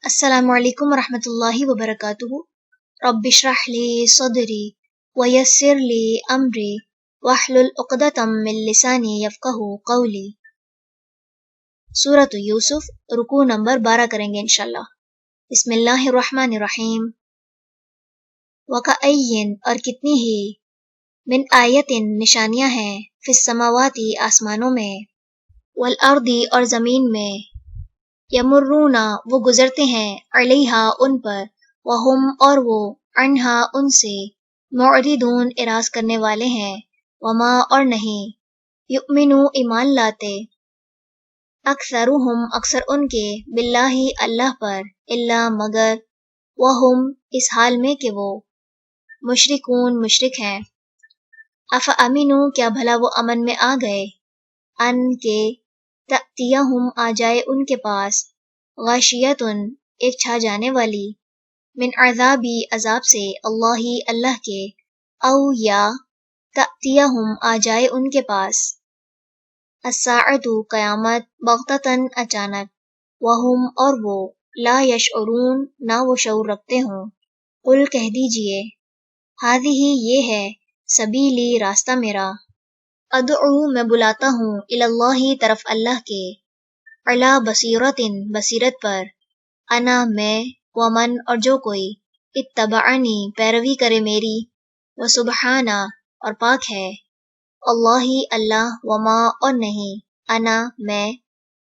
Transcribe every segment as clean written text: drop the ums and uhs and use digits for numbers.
السلام علیکم ورحمۃ اللہ وبرکاتہ۔ رب اشرح لی صدری ویسر لی امری واحلل عقدۃ من لسانی یفقہوا قولی۔ سورۃ یوسف، رکوع نمبر 12 کریں گے انشاءاللہ۔ بسم اللہ الرحمن الرحیم۔ وَكَأَيٍّ اور کتنی ہی، من آیت نشانیاں ہیں، فی السماوات آسمانوں میں، والارض اور زمین میں، یمرون وہ گزرتے ہیں، علیہا ان پر، وہم اور وہ، عنہا ان سے، معرضون اعراض کرنے والے ہیں، وما اور نہیں، یؤمنو ایمان لاتے، اکثرہم اکثر ان کے، باللہ اللہ پر، الا مگر، وہم اس حال میں کہ وہ، مشرکون مشرک ہیں۔ افامنو کیا بھلا وہ امن میں آ گئے، ان کے، تأتیہم آ جائے ان کے پاس، غاشیۃن ایک چھا جانے والی، من عذابی عذاب سے، اللہ کے، او یا، تأتیہم آ جائے ان کے پاس، الساعۃ قیامت، بغتتاً اچانک، وہم اور وہ، لا یشعرون نہ وہ شعور رکھتے ہوں۔ قل کہہ دیجئے، ہذہ یہ ہے، سبیلی راستہ میرا، ادعو میں بلاتا ہوں، اللہ طرف اللہ کے، علی بصیرۃ بصیرت پر، انا میں، ومن اور جو کوئی، اتبعنی پیروی کرے میری، وسبحانہ اور پاک ہے، اللہ وما اور نہیں، انا میں،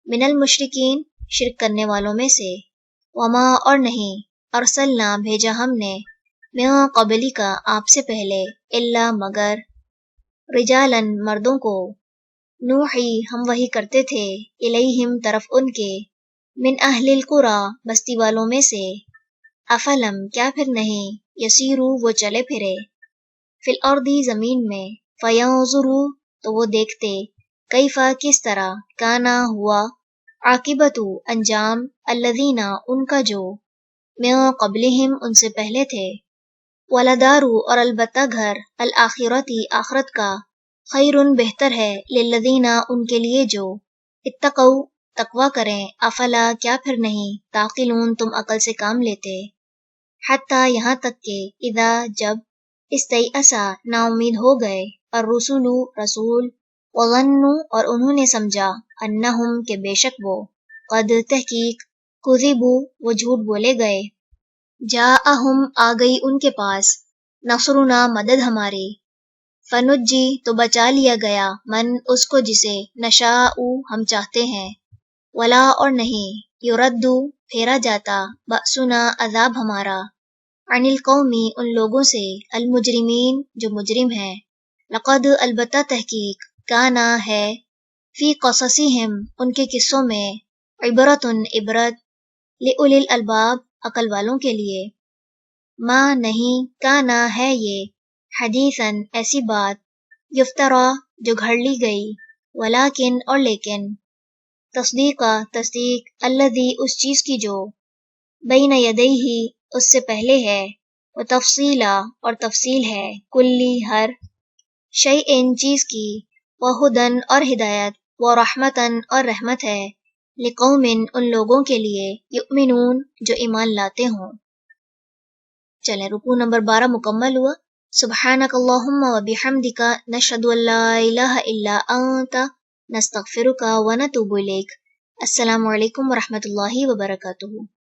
من المشرکین شرک کرنے والوں میں سے، وما اور نہیں، ارسلنا بھیجا ہم نے، من قبلی کا آپ سے پہلے، الا مگر، رجالن مردوں کو، نوحی ہم وحی کرتے تھے، الیہم طرف ان کے، من اہل القری بستی والوں میں سے، افلم کیا پھر نہیں، یسیرو وہ چلے پھرے، فی الارض زمین میں، فینظروا تو وہ دیکھتے، کیفا کس طرح، کانا ہوا، عاقبت انجام، الذین ان کا جو، من قبلہم ان سے پہلے تھے، ولدار اور البتہ گھر، الآخرۃ آخرت کا، خیر بہتر ہے، للذین ان کے لیے جو، اتقوا تقوی کریں، افلا کیا پھر نہیں، تعقلون تم عقل سے کام لیتے، حتی یہاں تک کہ، اذا جب، استیأسا نا امید ہو گئے، الرسول رسول، وظنوا اور انہوں نے سمجھا، انہم کہ بے شک وہ، قد تحقیق، کذبوا وہ جھوٹ بولے گئے، جاءہم آ گئی ان کے پاس، نصرنا مدد ہماری، فنجی تو بچا لیا گیا، من اس کو جسے، نشاء ہم چاہتے ہیں، ولا اور نہیں، یردو پھیرا جاتا، بأسنا عذاب ہمارا، عن القومی ان لوگوں سے، المجرمین جو مجرم ہیں، لقد البتہ تحقیق، کانا ہے، فی قصصہم ان کے قصوں میں، عبرتن عبرت، لأولی الالباب عقل والوں کے لیے، ما نہیں، کانا ہے یہ، حدیثاً ایسی بات، یفترا جو گھڑ لی گئی، ولیکن اور لیکن، تصدیق الذی اس چیز کی جو، بین یدیہ اس سے پہلے ہے، وتفصیلا اور تفصیل ہے، کلی ہر، شیء چیز کی، وہدن اور ہدایت، ورحمتن اور رحمت ہے، لقوم ان لوگوں کے لیے، یؤمنون جو ایمان لاتے ہوں۔ چلیں رکوع نمبر 12 مکمل ہوا۔ سبحانک اللہم و بحمدک، نشہد ان لا الہ الا انت، نستغفرک و نتوب الیک۔ السلام علیکم ورحمۃ اللہ وبرکاتہ۔